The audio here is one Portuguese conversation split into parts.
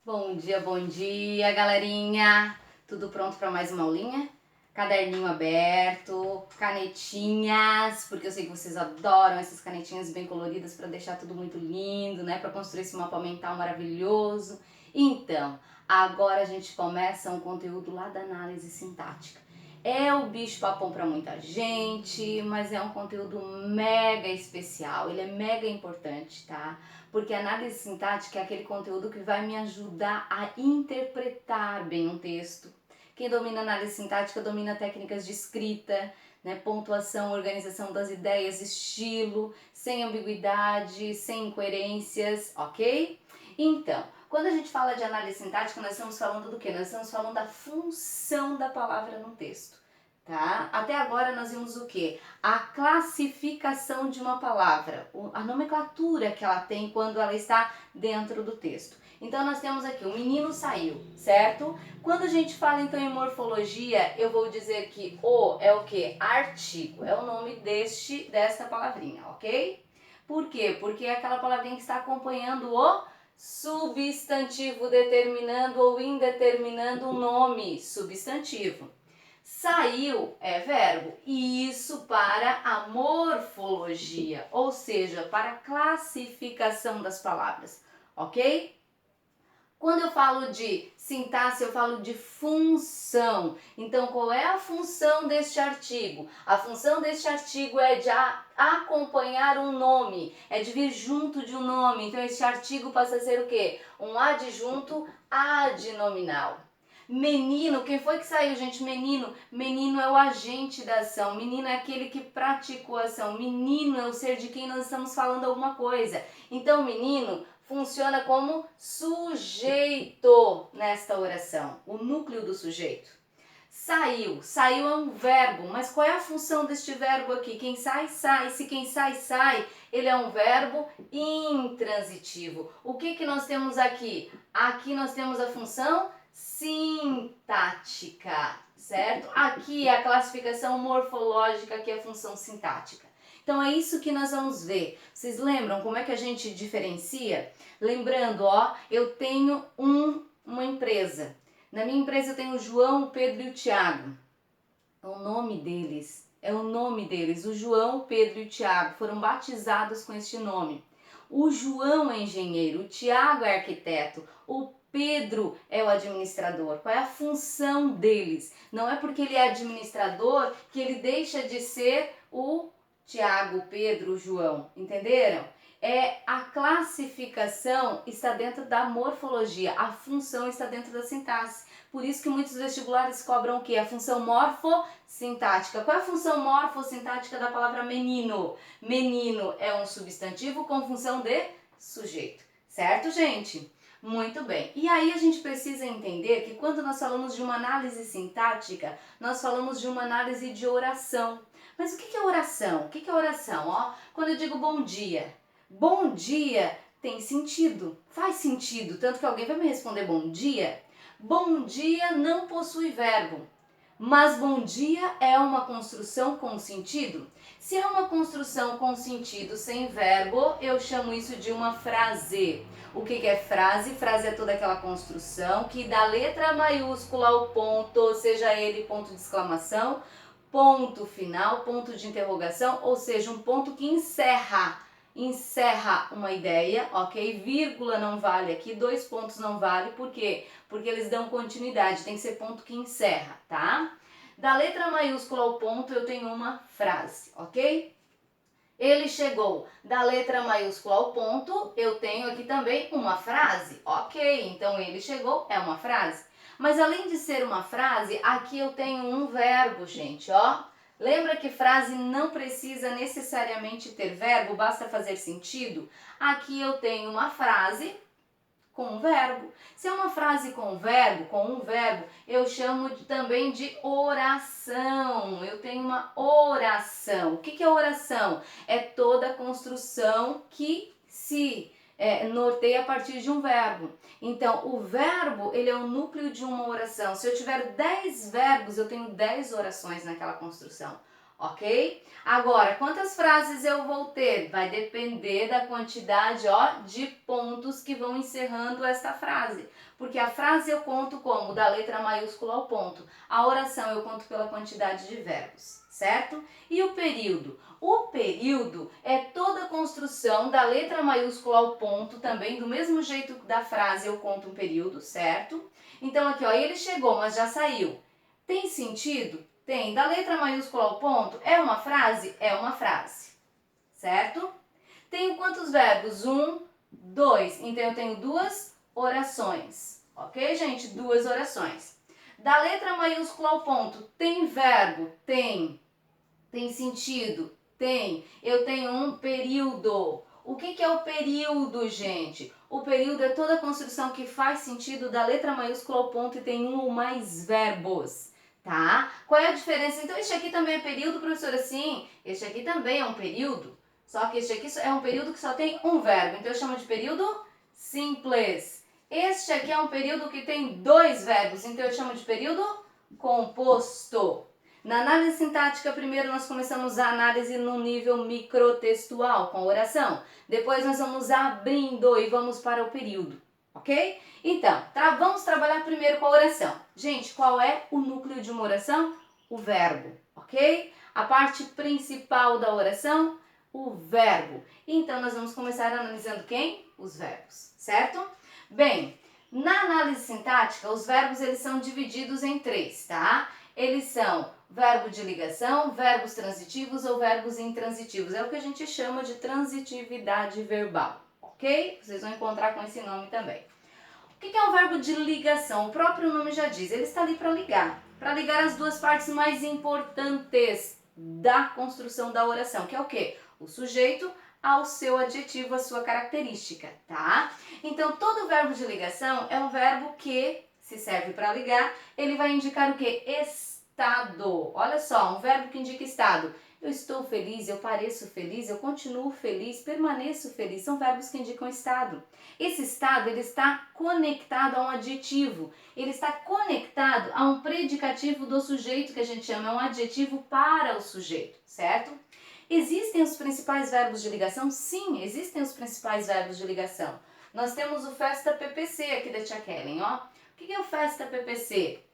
Bom dia, galerinha! Tudo pronto para mais uma aulinha? Caderninho aberto, canetinhas, porque eu sei que vocês adoram essas canetinhas bem coloridas para deixar tudo muito lindo, né? Para construir esse mapa mental maravilhoso. Então, agora a gente começa um conteúdo lá da análise sintática. É o bicho-papão para muita gente, mas é um conteúdo mega especial, ele é mega importante, tá? Porque a análise sintática é aquele conteúdo que vai me ajudar a interpretar bem um texto. Quem domina análise sintática domina técnicas de escrita, né, pontuação, organização das ideias, estilo, sem ambiguidade, sem incoerências, ok? Então, quando a gente fala de análise sintática, nós estamos falando do quê? Nós estamos falando da função da palavra no texto, tá? Até agora nós vimos o quê? A classificação de uma palavra, a nomenclatura que ela tem quando ela está dentro do texto. Então nós temos aqui, o menino saiu, certo? Quando a gente fala então em morfologia, eu vou dizer que o é o quê? Artigo, é o nome desta palavrinha, ok? Por quê? Porque é aquela palavrinha que está acompanhando o substantivo determinando ou indeterminando o nome, substantivo. Saiu é verbo, e isso para a morfologia, ou seja, para a classificação das palavras, ok? Quando eu falo de sintaxe, eu falo de função. Então, qual é a função deste artigo? A função deste artigo é de acompanhar um nome, é de vir junto de um nome. Então, este artigo passa a ser o quê? Um adjunto adnominal. Menino, quem foi que saiu, gente? Menino. Menino é o agente da ação. Menino é aquele que praticou a ação. Menino é o ser de quem nós estamos falando alguma coisa. Então, menino funciona como sujeito nesta oração, o núcleo do sujeito. Saiu, saiu é um verbo, mas qual é a função deste verbo aqui? Quem sai, sai. Se quem sai, sai, ele é um verbo intransitivo. O que nós temos aqui? Aqui nós temos a função sintática, certo? Aqui é a classificação morfológica, que é a função sintática. Então é isso que nós vamos ver. Vocês lembram como é que a gente diferencia? Lembrando, ó, eu tenho uma empresa. Na minha empresa eu tenho o João, o Pedro e o Tiago. É o nome deles. O João, o Pedro e o Tiago foram batizados com este nome. O João é engenheiro, o Tiago é arquiteto, o Pedro é o administrador. Qual é a função deles? Não é porque ele é administrador que ele deixa de ser o Tiago, Pedro, João, entenderam? A classificação está dentro da morfologia, a função está dentro da sintaxe. Por isso que muitos vestibulares cobram o quê? A função morfossintática. Qual é a função morfossintática da palavra menino? Menino é um substantivo com função de sujeito, certo, gente? Muito bem. E aí a gente precisa entender que quando nós falamos de uma análise sintática, nós falamos de uma análise de oração. Mas o que é oração? O que é oração? Ó, quando eu digo bom dia tem sentido, faz sentido, tanto que alguém vai me responder bom dia. Bom dia não possui verbo, mas bom dia é uma construção com sentido. Se é uma construção com sentido sem verbo, eu chamo isso de uma frase. O que é frase? Frase é toda aquela construção que da letra maiúscula ao ponto, seja ele ponto de exclamação, ponto final, ponto de interrogação, ou seja, um ponto que encerra uma ideia, ok? Vírgula não vale aqui, dois pontos não vale, por quê? Porque eles dão continuidade, tem que ser ponto que encerra, tá? Da letra maiúscula ao ponto eu tenho uma frase, ok? Ele chegou. Da letra maiúscula ao ponto eu tenho aqui também uma frase, ok? Então ele chegou é uma frase. Mas além de ser uma frase, aqui eu tenho um verbo, gente, ó. Lembra que frase não precisa necessariamente ter verbo, basta fazer sentido? Aqui eu tenho uma frase com um verbo. Se é uma frase com um verbo, eu chamo também de oração. Eu tenho uma oração. O que é oração? É toda construção que se norteia a partir de um verbo. Então, o verbo, ele é o núcleo de uma oração. Se eu tiver 10 verbos, eu tenho 10 orações naquela construção. ok? Agora, quantas frases eu vou ter? Vai depender da quantidade, ó, de pontos que vão encerrando esta frase. Porque a frase eu conto como? Da letra maiúscula ao ponto. A oração eu conto pela quantidade de verbos, certo? E o período? O período é toda a construção da letra maiúscula ao ponto também, do mesmo jeito da frase eu conto um período, certo? Então aqui, ó, ele chegou, mas já saiu. Tem sentido? Tem. Da letra maiúscula ao ponto, é uma frase? É uma frase, certo? Tenho quantos verbos? 1, 2. Então eu tenho duas orações, ok, gente? Duas orações. Da letra maiúscula ao ponto, tem verbo? Tem. Tem sentido? Tem. Eu tenho um período. O que é o período, gente? O período é toda a construção que faz sentido da letra maiúscula ao ponto e tem um ou mais verbos, tá? Qual é a diferença? Então, este aqui também é período, professora? Sim, este aqui também é um período, só que este aqui é um período que só tem um verbo, então eu chamo de período simples. Este aqui é um período que tem dois verbos, então eu chamo de período composto. Na análise sintática, primeiro nós começamos a análise no nível microtextual, com oração. Depois nós vamos abrindo e vamos para o período, ok? Então, vamos trabalhar primeiro com a oração. Gente, qual é o núcleo de uma oração? O verbo, ok? A parte principal da oração, o verbo. Então, nós vamos começar analisando quem? Os verbos, certo? Bem, na análise sintática, os verbos eles são divididos em três, tá? Eles são verbo de ligação, verbos transitivos ou verbos intransitivos. É o que a gente chama de transitividade verbal, ok? Vocês vão encontrar com esse nome também. O que é um verbo de ligação? O próprio nome já diz, ele está ali para ligar as duas partes mais importantes da construção da oração, que é o quê? O sujeito ao seu adjetivo, a sua característica, tá? Então, todo verbo de ligação é um verbo que, se serve para ligar, ele vai indicar o quê? Estado. Olha só, um verbo que indica estado. Eu estou feliz, eu pareço feliz, eu continuo feliz, permaneço feliz. São verbos que indicam estado. Esse estado, ele está conectado a um adjetivo. Ele está conectado a um predicativo do sujeito, que a gente chama, é um adjetivo para o sujeito, certo? Existem os principais verbos de ligação? Sim, existem os principais verbos de ligação. Nós temos o festa PPC aqui da tia Kellen, ó. O que é o festa PPC?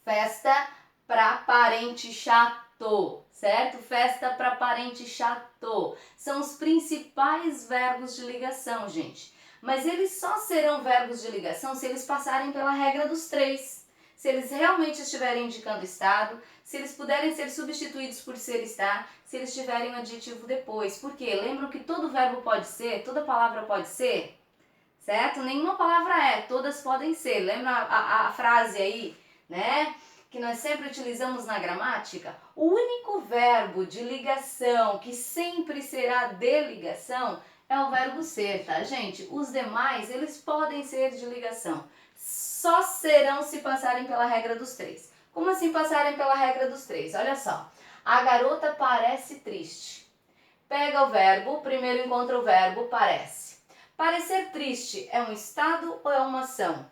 Festa para parente chato, certo? Festa para parente chato. São os principais verbos de ligação, gente. Mas eles só serão verbos de ligação se eles passarem pela regra dos três. Se eles realmente estiverem indicando estado, se eles puderem ser substituídos por ser estar, se eles tiverem um adjetivo depois. Por quê? Lembram que todo verbo pode ser, toda palavra pode ser, certo? Nenhuma palavra é, todas podem ser. Lembra a frase aí, né? Que nós sempre utilizamos na gramática? O único verbo de ligação que sempre será de ligação é o verbo ser, tá, gente? Os demais, eles podem ser de ligação. Só serão se passarem pela regra dos três. Como assim passarem pela regra dos três? Olha só. A garota parece triste. Pega o verbo, primeiro encontra o verbo parece. Parecer triste é um estado ou é uma ação?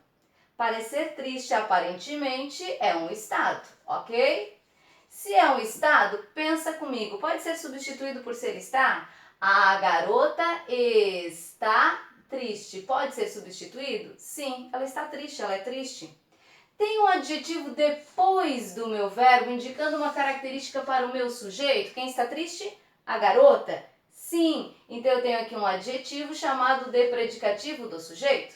Parecer triste aparentemente é um estado, ok? Se é um estado, pensa comigo, pode ser substituído por ser estar? A garota está triste. Pode ser substituído? Sim, ela está triste, ela é triste. Tem um adjetivo depois do meu verbo indicando uma característica para o meu sujeito? Quem está triste? A garota? Sim, então eu tenho aqui um adjetivo chamado de predicativo do sujeito.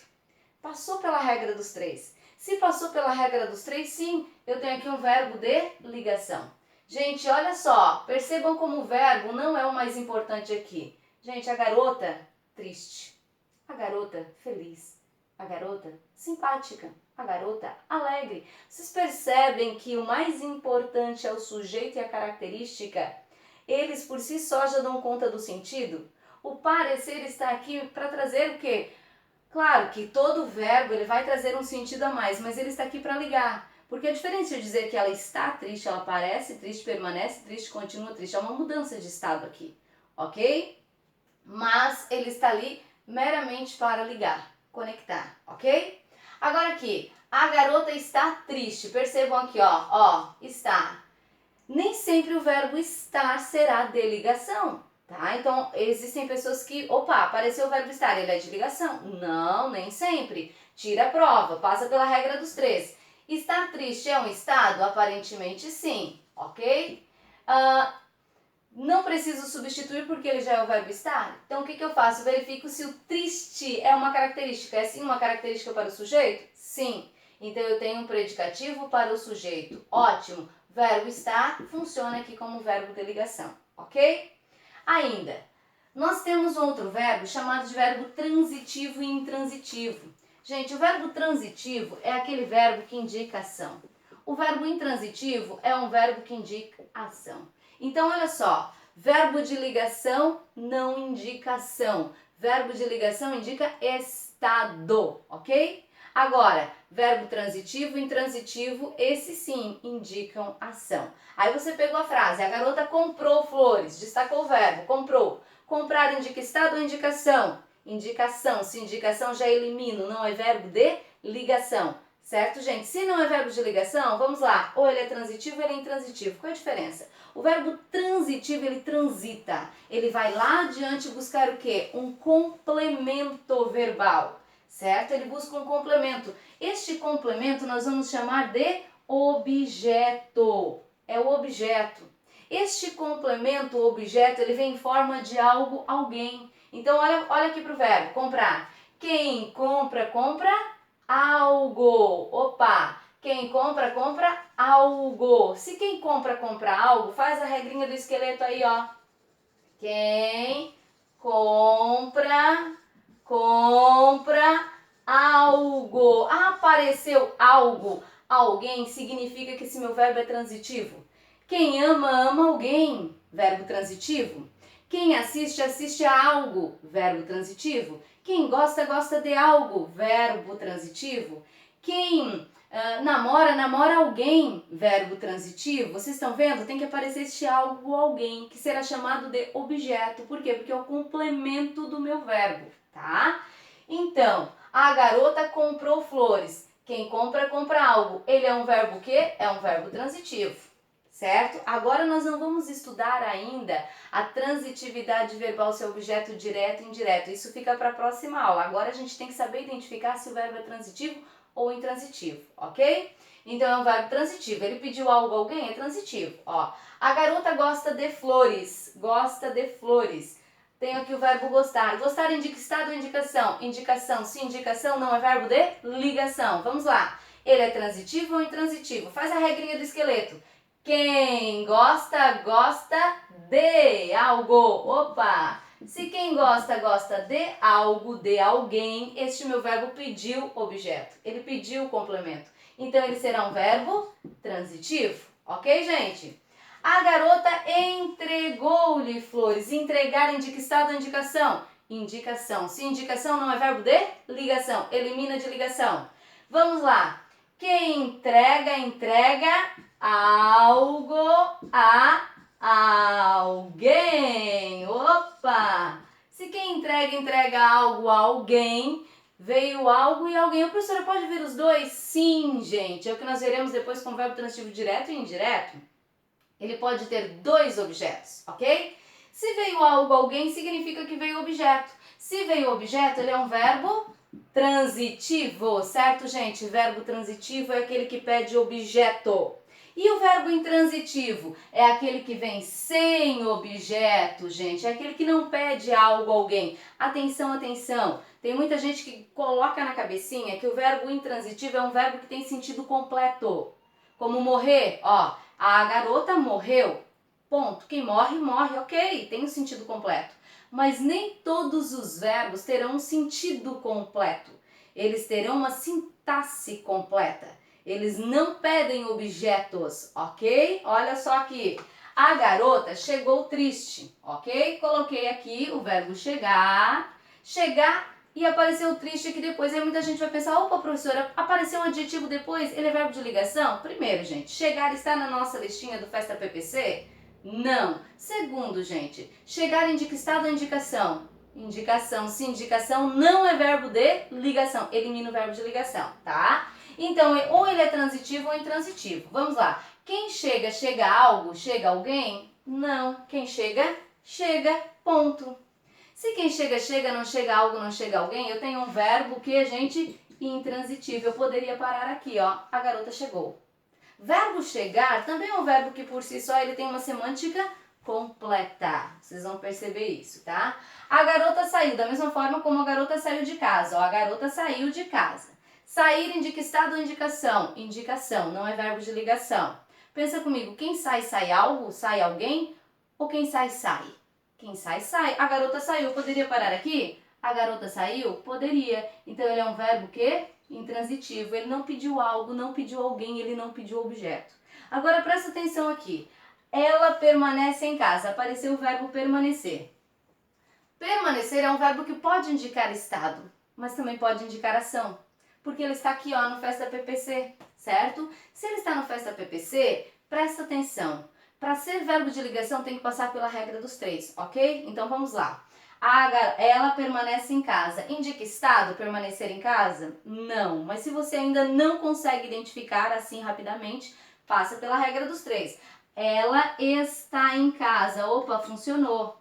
Passou pela regra dos três. Se passou pela regra dos três, sim, eu tenho aqui um verbo de ligação. Gente, olha só, percebam como o verbo não é o mais importante aqui. Gente, a garota, triste. A garota, feliz. A garota, simpática. A garota, alegre. Vocês percebem que o mais importante é o sujeito e a característica? Eles por si só já dão conta do sentido? O parecer está aqui para trazer o quê? Claro que todo verbo ele vai trazer um sentido a mais, mas ele está aqui para ligar. Porque é diferente de eu dizer que ela está triste, ela parece triste, permanece triste, continua triste. É uma mudança de estado aqui, ok? Mas ele está ali meramente para ligar, conectar, ok? Agora aqui, a garota está triste. Percebam aqui, ó, está. Nem sempre o verbo estar será de ligação, tá? Então, existem pessoas que, opa, apareceu o verbo estar, ele é de ligação. Não, nem sempre. Tira a prova, passa pela regra dos 3. Estar triste é um estado? Aparentemente sim, ok? Não preciso substituir porque ele já é o verbo estar. Então, o que eu faço? Verifico se o triste é uma característica. É sim uma característica para o sujeito? Sim. Então, eu tenho um predicativo para o sujeito. Ótimo. Verbo estar funciona aqui como verbo de ligação, ok? Ainda, nós temos um outro verbo chamado de verbo transitivo e intransitivo. Gente, o verbo transitivo é aquele verbo que indica ação. O verbo intransitivo é um verbo que indica ação. Então, olha só, verbo de ligação não indica ação. Verbo de ligação indica estado, ok? Agora, verbo transitivo e intransitivo, esses sim indicam ação. Aí você pegou a frase, a garota comprou flores, destacou o verbo, comprou. Comprar indica estado ou indicação? Indicação, se indicação já elimino, não é verbo de ligação. Certo, gente? Se não é verbo de ligação, vamos lá. Ou ele é transitivo ou ele é intransitivo. Qual é a diferença? O verbo transitivo, ele transita. Ele vai lá adiante buscar o quê? Um complemento verbal. Certo? Ele busca um complemento. Este complemento nós vamos chamar de objeto. É o objeto. Este complemento, o objeto, ele vem em forma de algo, alguém. Então, olha aqui para o verbo, comprar. Quem compra, compra algo. Opa! Quem compra, compra algo. Se quem compra, compra algo, faz a regrinha do esqueleto aí, ó. Quem compra, compra algo. Apareceu algo, alguém, significa que esse meu verbo é transitivo. Quem ama, ama alguém, verbo transitivo. Quem assiste, assiste a algo, verbo transitivo. Quem gosta, gosta de algo, verbo transitivo. Quem namora, namora alguém, verbo transitivo. Vocês estão vendo? Tem que aparecer este algo, alguém, que será chamado de objeto. Por quê? Porque é o complemento do meu verbo, tá? Então, a garota comprou flores. Quem compra, compra algo. Ele é um verbo o quê? É um verbo transitivo. Certo? Agora nós não vamos estudar ainda a transitividade verbal, se é objeto direto e indireto. Isso fica para a próxima aula. Agora a gente tem que saber identificar se o verbo é transitivo ou intransitivo, ok? Então é um verbo transitivo. Ele pediu algo a alguém, é transitivo. Ó, a garota gosta de flores. Gosta de flores. Tenho aqui o verbo gostar. Gostar indica estado ou indicação? Indicação. Se indicação não é verbo de ligação. Vamos lá. Ele é transitivo ou intransitivo? Faz a regrinha do esqueleto. Quem gosta, gosta de algo. Opa! Se quem gosta, gosta de algo, de alguém, este meu verbo pediu objeto. Ele pediu complemento. Então, ele será um verbo transitivo. Ok, gente? A garota entregou-lhe flores. Entregar indica estado ou indicação? Indicação. Se indicação não é verbo de ligação, elimina de ligação. Vamos lá. Quem entrega, entrega algo a alguém. Opa! Se quem entrega, entrega algo a alguém, veio algo e alguém. A professora pode ver os dois? Sim, gente. É o que nós veremos depois com o verbo transitivo direto e indireto. Ele pode ter dois objetos, ok? Se veio algo a alguém, significa que veio objeto. Se veio objeto, ele é um verbo transitivo, certo, gente? Verbo transitivo é aquele que pede objeto. E o verbo intransitivo é aquele que vem sem objeto, gente. É aquele que não pede algo a alguém. Atenção, atenção. Tem muita gente que coloca na cabecinha que o verbo intransitivo é um verbo que tem sentido completo. Como morrer, ó. A garota morreu. Ponto. Quem morre, morre. Ok, tem um sentido completo. Mas nem todos os verbos terão um sentido completo. Eles terão uma sintaxe completa. Eles não pedem objetos, ok? Olha só aqui. A garota chegou triste, ok? Coloquei aqui o verbo chegar. Chegar e apareceu triste aqui depois. Aí muita gente vai pensar, opa, professora, apareceu um adjetivo depois? Ele é verbo de ligação? Primeiro, gente, chegar está na nossa listinha do Festa PPC? Não. Segundo, gente, chegar indica estado ou indicação? Indicação. Se indicação não é verbo de ligação, elimina o verbo de ligação, tá? Então, ou ele é transitivo ou intransitivo. Vamos lá. Quem chega, chega algo, chega alguém? Não. Quem chega, chega, ponto. Se quem chega, chega, não chega algo, não chega alguém, eu tenho um verbo que, gente, intransitivo. Eu poderia parar aqui, ó. A garota chegou. Verbo chegar também é um verbo que por si só ele tem uma semântica completa. Vocês vão perceber isso, tá? A garota saiu, da mesma forma como a garota saiu de casa. Ó, a garota saiu de casa. Sair indica estado ou indicação? Indicação, não é verbo de ligação. Pensa comigo, quem sai, sai algo? Sai alguém? Ou quem sai, sai? Quem sai, sai. A garota saiu, poderia parar aqui? A garota saiu? Poderia. Então ele é um verbo que? Intransitivo. Ele não pediu algo, não pediu alguém, ele não pediu objeto. Agora presta atenção aqui. Ela permanece em casa. Apareceu o verbo permanecer. Permanecer é um verbo que pode indicar estado, mas também pode indicar ação. Porque ele está aqui, ó, no Festa PPC, certo? Se ele está no Festa PPC, presta atenção. Para ser verbo de ligação tem que passar pela regra dos três, ok? Então vamos lá. Ela permanece em casa. Indica estado, permanecer em casa? Não. Mas se você ainda não consegue identificar assim rapidamente, passa pela regra dos três. Ela está em casa. Opa, funcionou.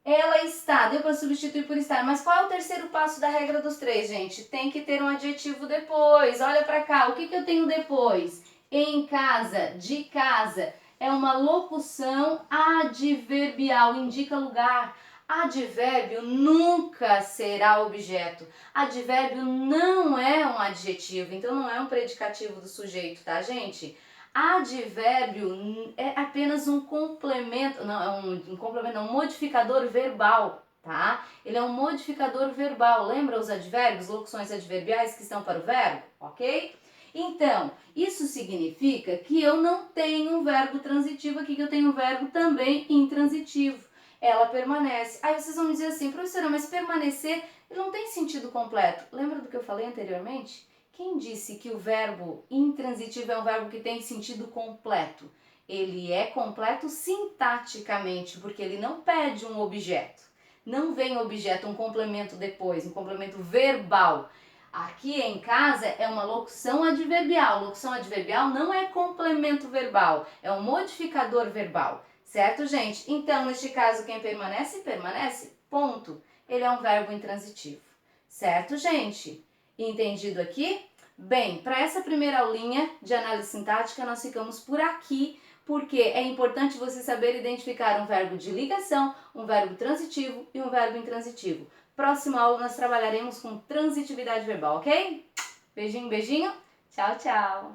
Ela está, deu para substituir por estar. Mas qual é o terceiro passo da regra dos três, gente? Tem que ter um adjetivo depois. Olha para cá, o que eu tenho depois? Em casa, de casa. É uma locução adverbial, indica lugar. Advérbio nunca será objeto. Advérbio não é um adjetivo, então não é um predicativo do sujeito, tá, gente? Advérbio é apenas um complemento, não, é um complemento, não, um modificador verbal, tá? Ele é um modificador verbal. Lembra os advérbios, locuções adverbiais que estão para o verbo, ok? Então, isso significa que eu não tenho um verbo transitivo aqui, que eu tenho um verbo também intransitivo. Ela permanece. Aí vocês vão me dizer assim, professora, mas permanecer ele não tem sentido completo. Lembra do que eu falei anteriormente? Quem disse que o verbo intransitivo é um verbo que tem sentido completo? Ele é completo sintaticamente, porque ele não pede um objeto. Não vem objeto, um complemento depois, um complemento verbal. Aqui em casa é uma locução adverbial. Locução adverbial não é complemento verbal, é um modificador verbal. Certo, gente? Então, neste caso, quem permanece, permanece, ponto. Ele é um verbo intransitivo. Certo, gente? Entendido aqui? Bem, para essa primeira aulinha de análise sintática, nós ficamos por aqui, porque é importante você saber identificar um verbo de ligação, um verbo transitivo e um verbo intransitivo. Próxima aula nós trabalharemos com transitividade verbal, ok? Beijinho, beijinho. Tchau, tchau.